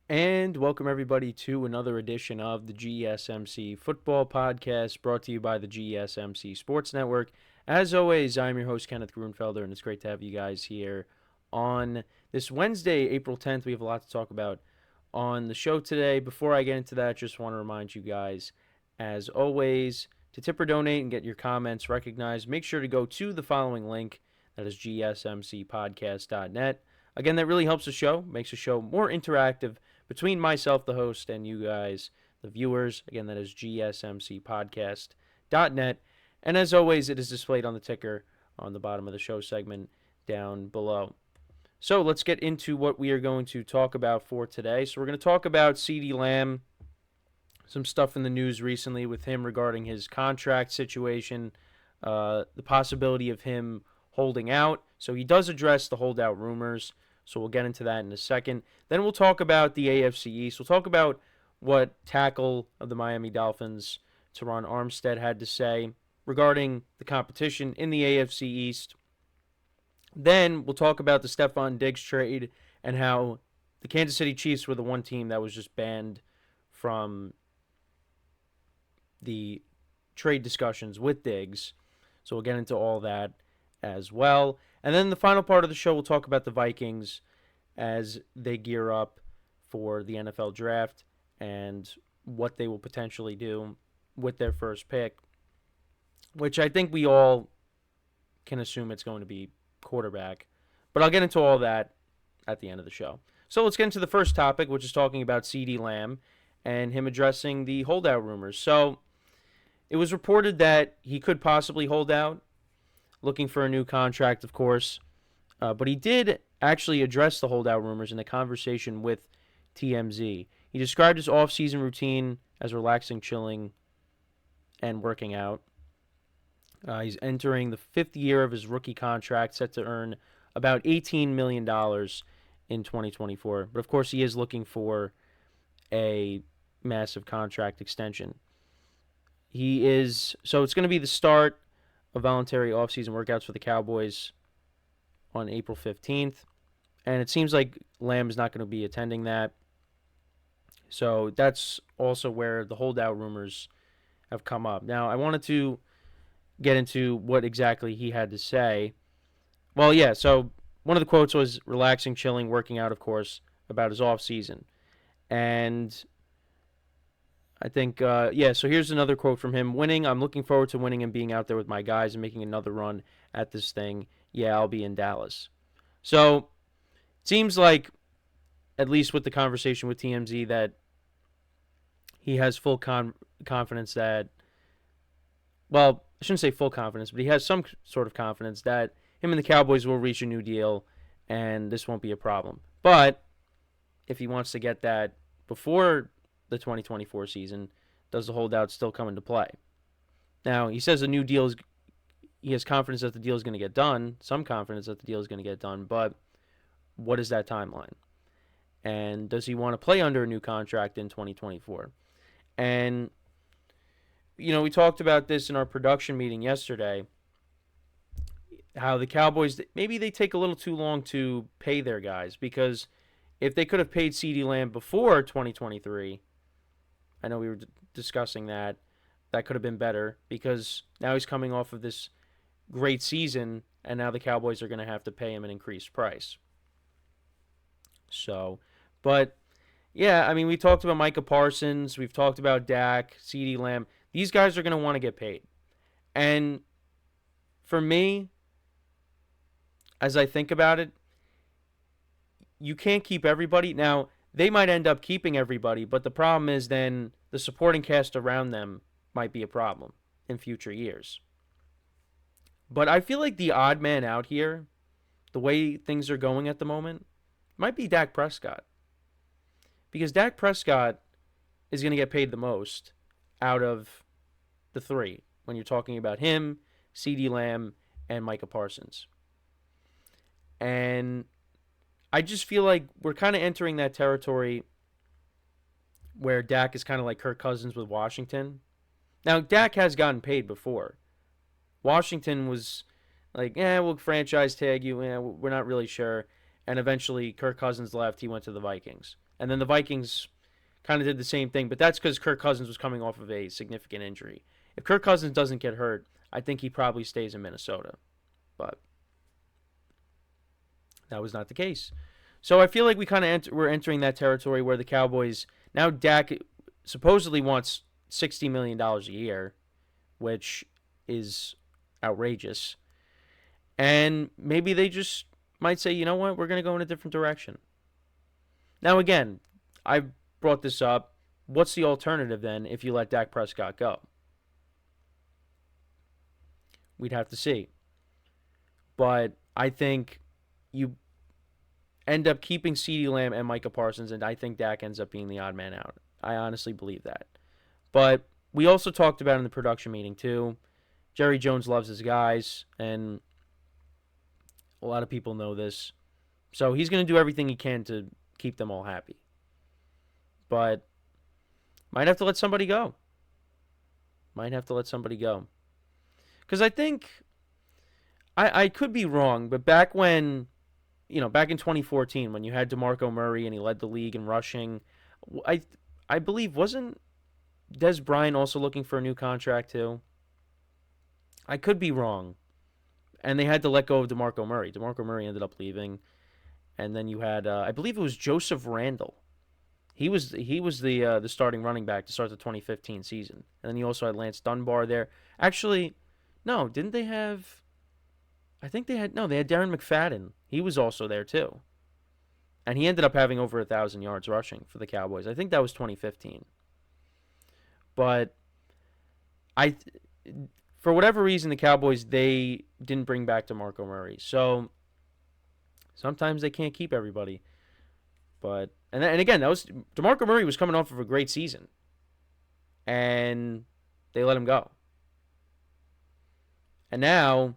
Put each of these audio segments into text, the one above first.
And welcome everybody to another edition of the GSMC Football Podcast brought to you by the GSMC Sports Network. As always, I'm your host, Kenneth Grunfelder, and it's great to have you guys here on this Wednesday, April 10th. We have a lot to talk about on the show today. Before I get into that, just want to remind you guys, as always, to tip or donate and get your comments recognized, make sure to go to the following link. That is GSMCPodcast.net. Again, that really helps the show, makes the show more interactive between myself, the host, and you guys, the viewers. Again, that is GSMCPodcast.net. And as always, it is displayed on the ticker on the bottom of the show segment down below. So let's get into what we are going to talk about for today. So we're going to talk about CeeDee Lamb, some stuff in the news recently with him regarding his contract situation, the possibility of him holding out. So he does address the holdout rumors. So we'll get into that in a second. Then we'll talk about the AFC East. We'll talk about what tackle of the Miami Dolphins, Teron Armstead, had to say regarding the competition in the AFC East. Then we'll talk about the Stephon Diggs trade and how the Kansas City Chiefs were the one team that was just banned from the trade discussions with Diggs. So we'll get into all that as well. And then the final part of the show, we'll talk about the Vikings as they gear up for the NFL draft and what they will potentially do with their first pick, which I think we all can assume it's going to be quarterback. But I'll get into all that at the end of the show. So let's get into the first topic, which is talking about CeeDee Lamb and him addressing the holdout rumors. So it was reported that he could possibly hold out, looking for a new contract, of course. But he did actually address the holdout rumors in a conversation with TMZ. He described his offseason routine as relaxing, chilling, and working out. He's entering the fifth year of his rookie contract, set to earn about $18 million in 2024. But, of course, he is looking for a massive contract extension. So it's going to be the start of voluntary offseason workouts for the Cowboys on April 15th. And it seems like Lamb is not going to be attending that. So that's also where the holdout rumors have come up. Now, I wanted to get into what exactly he had to say. Well, yeah, so one of the quotes was relaxing, chilling, working out, of course, about his offseason. And I think, so here's another quote from him. Winning, I'm looking forward to winning and being out there with my guys and making another run at this thing. Yeah, I'll be in Dallas. So it seems like, at least with the conversation with TMZ, that he has full confidence that, well, I shouldn't say full confidence, but he has some sort of confidence that him and the Cowboys will reach a new deal and this won't be a problem. But if he wants to get that before the 2024 season, does the holdout still come into play? Now, he says he has confidence that the deal is going to get done, some confidence that the deal is going to get done, but what is that timeline? And does he want to play under a new contract in 2024? And, we talked about this in our production meeting yesterday, how the Cowboys, maybe they take a little too long to pay their guys, because if they could have paid CeeDee Lamb before 2023, I know we were discussing that could have been better, because now he's coming off of this great season, and now the Cowboys are going to have to pay him an increased price. So, but, yeah, I mean, we talked about Micah Parsons, we've talked about Dak, CeeDee Lamb. These guys are going to want to get paid. And for me, as I think about it, you can't keep everybody. Now, they might end up keeping everybody, but the problem is then the supporting cast around them might be a problem in future years. But I feel like the odd man out here, the way things are going at the moment, might be Dak Prescott. Because Dak Prescott is going to get paid the most out of the three when you're talking about him, CeeDee Lamb, and Micah Parsons. And I just feel like we're kind of entering that territory where Dak is kind of like Kirk Cousins with Washington. Now, Dak has gotten paid before. Washington was like, we'll franchise tag you. We're not really sure. And eventually, Kirk Cousins left. He went to the Vikings. And then the Vikings kind of did the same thing, but that's because Kirk Cousins was coming off of a significant injury. If Kirk Cousins doesn't get hurt, I think he probably stays in Minnesota. But that was not the case. So I feel like we kind of we're entering that territory where the Cowboys now Dak supposedly wants $60 million a year, which is outrageous. And maybe they just might say, you know what, we're going to go in a different direction. Now, again, I've brought this up. What's the alternative then if you let Dak Prescott go? We'd have to see. But I think you end up keeping CeeDee Lamb and Micah Parsons, and I think Dak ends up being the odd man out. I honestly believe that. But we also talked about in the production meeting, too, Jerry Jones loves his guys, and a lot of people know this. So he's going to do everything he can to keep them all happy. But might have to let somebody go. Because I think, I could be wrong, but back when, back in 2014 when you had DeMarco Murray and he led the league in rushing, I believe, wasn't Des Bryant also looking for a new contract too? I could be wrong. And they had to let go of DeMarco Murray. DeMarco Murray ended up leaving. And then you had, I believe it was Joseph Randle. He was the starting running back to start the 2015 season. And then you also had Lance Dunbar there. Actually, no, didn't they have... I think they had Darren McFadden. He was also there too. And he ended up having over 1,000 yards rushing for the Cowboys. I think that was 2015. But for whatever reason, the Cowboys, they didn't bring back DeMarco Murray. So sometimes they can't keep everybody. But and again, DeMarco Murray was coming off of a great season. And they let him go. And now,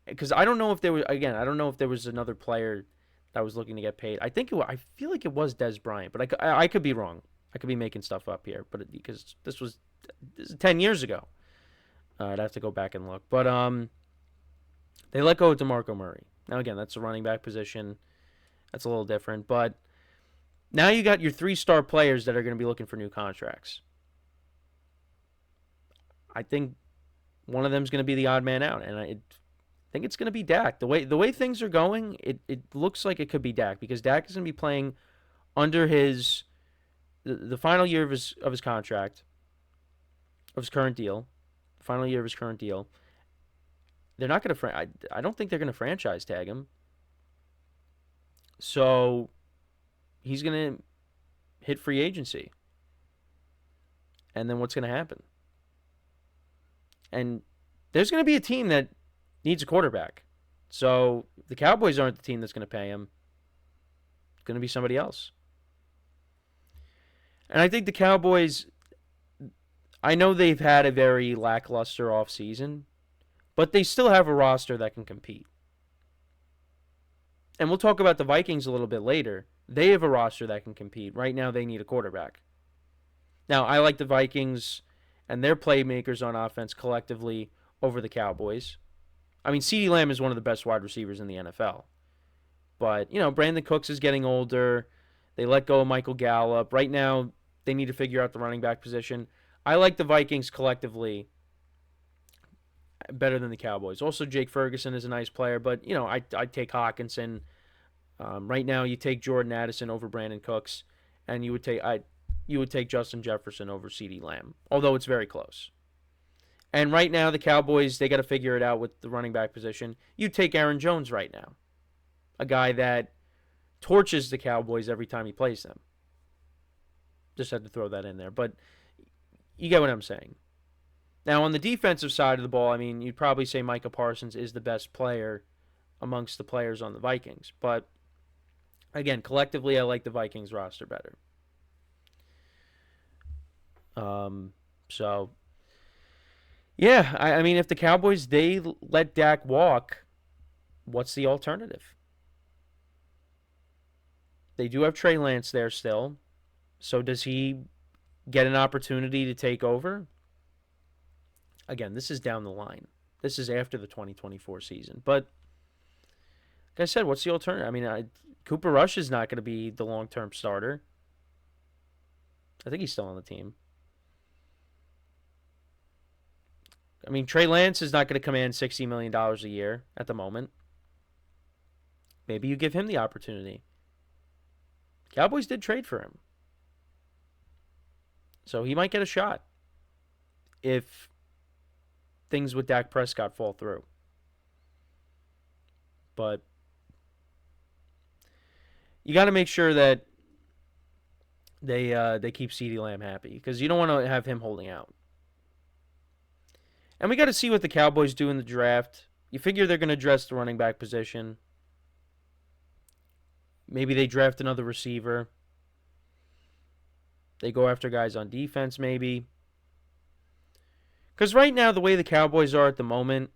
because I don't know if there was another player that was looking to get paid. I feel like it was Des Bryant, but I could be wrong. I could be making stuff up here, but because this is 10 years ago. I'd have to go back and look. But they let go of DeMarco Murray. Now, again, that's a running back position. That's a little different. But now you got your 3-star players that are going to be looking for new contracts. I think one of them is going to be the odd man out, and I think it's going to be Dak. The way things are going, it looks like it could be Dak, because Dak is going to be playing under the final year of his contract, of his current deal. Final year of his current deal. They're not going to. I don't think they're going to franchise tag him. So he's going to hit free agency. And then what's going to happen? And there's going to be a team that needs a quarterback. So the Cowboys aren't the team that's going to pay him. It's going to be somebody else. And I think the Cowboys, I know they've had a very lackluster offseason, but they still have a roster that can compete. And we'll talk about the Vikings a little bit later. They have a roster that can compete. Right now, they need a quarterback. Now, I like the Vikings and their playmakers on offense collectively over the Cowboys. I mean, CeeDee Lamb is one of the best wide receivers in the NFL. But, Brandon Cooks is getting older. They let go of Michael Gallup. Right now, they need to figure out the running back position. I like the Vikings collectively better than the Cowboys. Also, Jake Ferguson is a nice player, but, I'd take Hawkinson. Right now, you take Jordan Addison over Brandon Cooks, and you would take Justin Jefferson over CeeDee Lamb, although it's very close. And right now, the Cowboys, they got to figure it out with the running back position. You take Aaron Jones right now, a guy that torches the Cowboys every time he plays them. Just had to throw that in there, but you get what I'm saying. Now, on the defensive side of the ball, I mean, you'd probably say Micah Parsons is the best player amongst the players on the Vikings. But, again, collectively, I like the Vikings roster better. So, yeah, I mean, if the Cowboys, they let Dak walk, what's the alternative? They do have Trey Lance there still. So does he get an opportunity to take over? Again, this is down the line. This is after the 2024 season. But, like I said, what's the alternative? I mean, Cooper Rush is not going to be the long-term starter. I think he's still on the team. I mean, Trey Lance is not going to command $60 million a year at the moment. Maybe you give him the opportunity. Cowboys did trade for him. So he might get a shot if things with Dak Prescott fall through. But you got to make sure that they keep CeeDee Lamb happy, because you don't want to have him holding out. And we got to see what the Cowboys do in the draft. You figure they're going to address the running back position. Maybe they draft another receiver. They go after guys on defense, maybe. Because right now, the way the Cowboys are at the moment,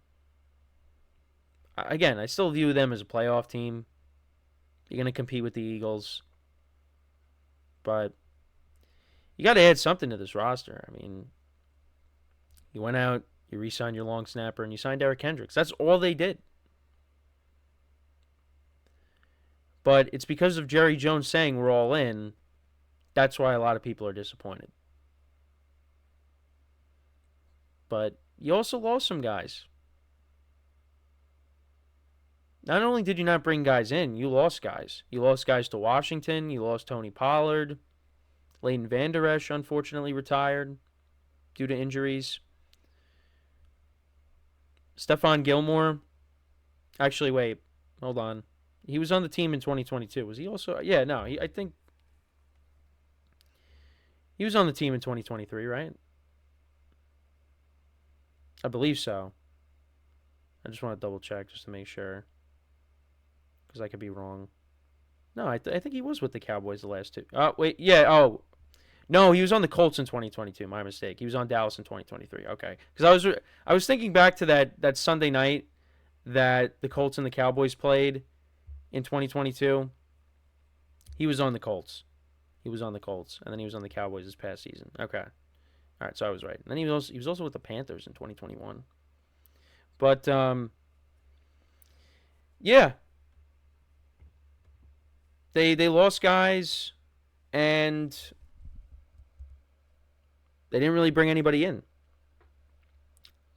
again, I still view them as a playoff team. You're going to compete with the Eagles. But you got to add something to this roster. I mean, you went out, you re-signed your long snapper, and you signed Eric Kendricks. That's all they did. But it's because of Jerry Jones saying we're all in. That's why a lot of people are disappointed. But you also lost some guys. Not only did you not bring guys in, you lost guys. You lost guys to Washington. You lost Tony Pollard. Leighton Vander Esch, unfortunately, retired due to injuries. Stephon Gilmore. Actually, wait. Hold on. He was on the team in 2022. Was he also? Yeah, no. I think he was on the team in 2023, right? I believe so. I just want to double check just to make sure, because I could be wrong. No, I think he was with the Cowboys the last two. Oh, wait. Yeah. Oh, no. He was on the Colts in 2022. My mistake. He was on Dallas in 2023. Okay. Because I was thinking back to that Sunday night that the Colts and the Cowboys played in 2022. He was on the Colts. And then he was on the Cowboys this past season. Okay. All right, so I was right. And then he was also with the Panthers in 2021. But yeah. They lost guys, and they didn't really bring anybody in.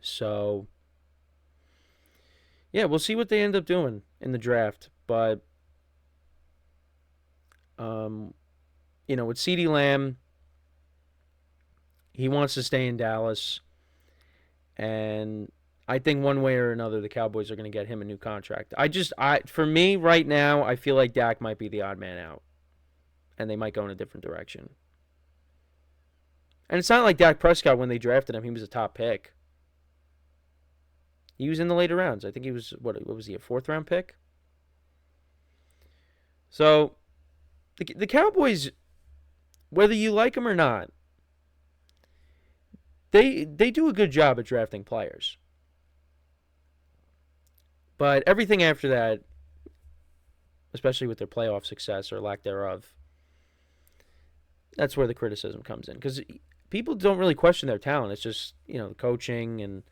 So yeah, we'll see what they end up doing in the draft. But with CeeDee Lamb, he wants to stay in Dallas, and I think one way or another the Cowboys are going to get him a new contract. For me right now, I feel like Dak might be the odd man out, and they might go in a different direction. And it's not like Dak Prescott, when they drafted him, he was a top pick. He was in the later rounds. I think he was, what was he, a 4th-round pick? So the Cowboys, whether you like them or not, they do a good job at drafting players. But everything after that, especially with their playoff success or lack thereof, that's where the criticism comes in. Because people don't really question their talent. It's just, the coaching and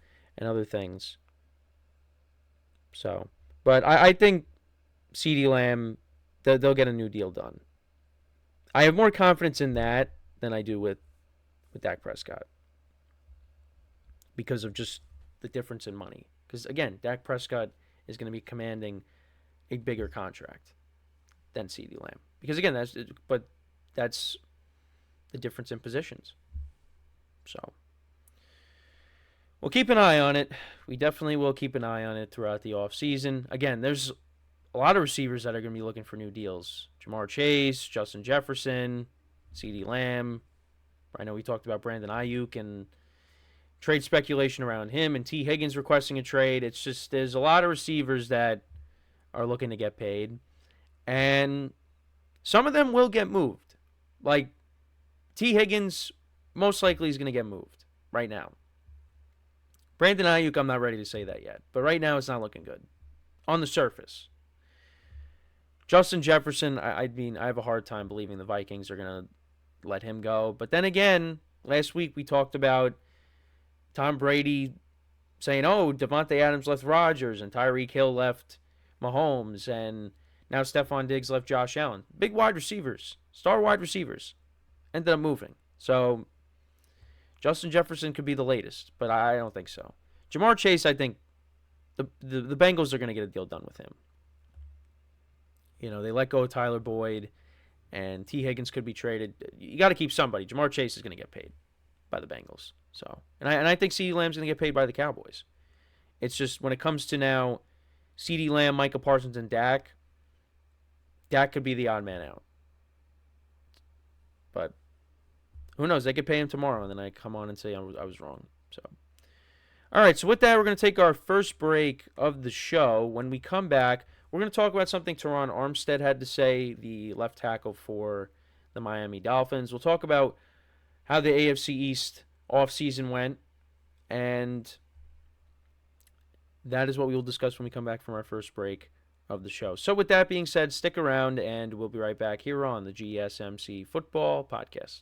other things. So, but I think CeeDee Lamb, they'll get a new deal done. I have more confidence in that than I do with Dak Prescott, because of just the difference in money. Because, again, Dak Prescott is going to be commanding a bigger contract than CeeDee Lamb. Because, again, that's the difference in positions. So we'll keep an eye on it. We definitely will keep an eye on it throughout the offseason. Again, there's a lot of receivers that are going to be looking for new deals. Jamar Chase, Justin Jefferson, CeeDee Lamb. I know we talked about Brandon Ayuk and trade speculation around him, and T. Higgins requesting a trade. It's just, there's a lot of receivers that are looking to get paid, and some of them will get moved. Like T. Higgins most likely is going to get moved right now. Brandon Ayuk, I'm not ready to say that yet, but right now it's not looking good on the surface. Justin Jefferson, I mean, I have a hard time believing the Vikings are going to let him go. But then again, last week we talked about Tom Brady saying, Devontae Adams left Rodgers and Tyreek Hill left Mahomes, and now Stephon Diggs left Josh Allen. Big wide receivers, star wide receivers, ended up moving. So Justin Jefferson could be the latest, but I don't think so. Jamar Chase, I think the Bengals are going to get a deal done with him. They let go of Tyler Boyd, and T. Higgins could be traded. You got to keep somebody. Jamar Chase is going to get paid by the Bengals. So, and I think CeeDee Lamb's going to get paid by the Cowboys. It's just when it comes to now, CeeDee Lamb, Micah Parsons, and Dak could be the odd man out. But who knows? They could pay him tomorrow, and then I come on and say I was wrong. So, all right. So with that, we're going to take our first break of the show. When we come back, we're going to talk about something Teron Armstead had to say, the left tackle for the Miami Dolphins. We'll talk about how the AFC East offseason went, and that is what we will discuss when we come back from our first break of the show. So with that being said, stick around, and we'll be right back here on the GSMC Football Podcast.